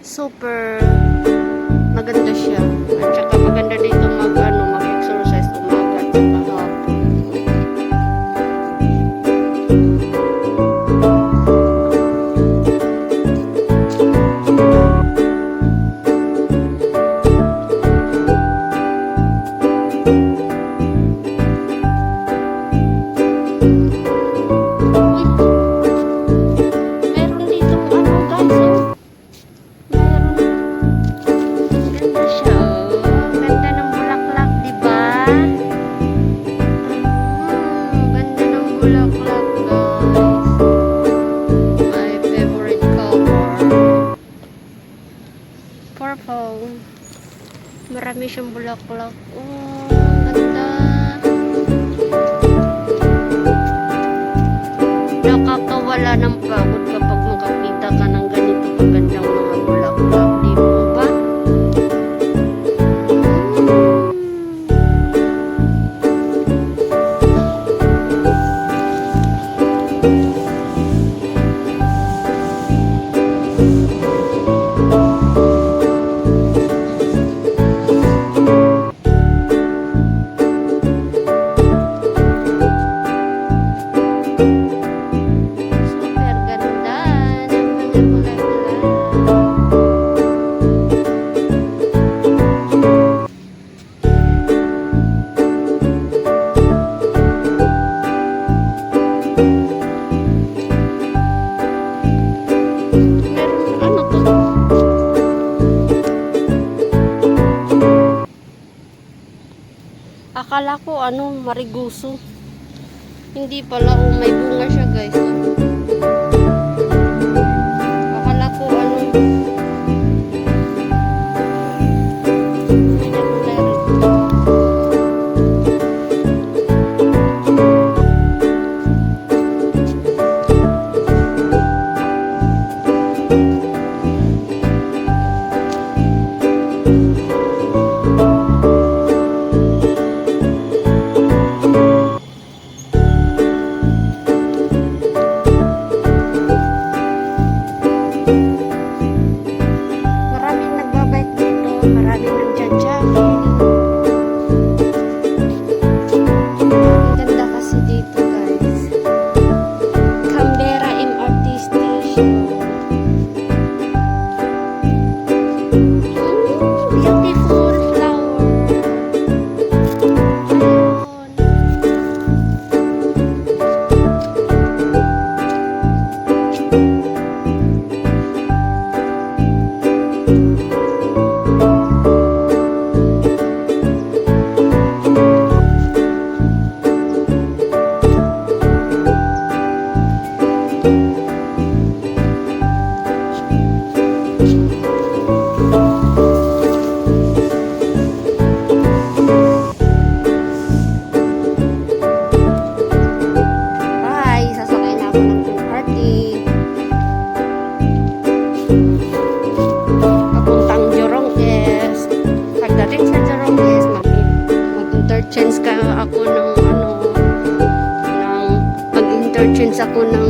Super maganda siya. At saka maganda dito mag-exercise umaga at saka hapon. Bulaklak, guys. My favorite color. Purple. Marami siyang bulaklak. Oh, ganda. Nakakawala ng pagod kapag makakita ka ng ganito kagandang mga bulaklak. Di mo ba? Akala ko mariguso. Hindi pala, may bunga siya, guys. Akala ko maraming nagja-jogging. Ang ganda kasi dito, guys. Canberra MRT Station. Beautiful flower. Mag-interchange ako ng mag-interchange ako ng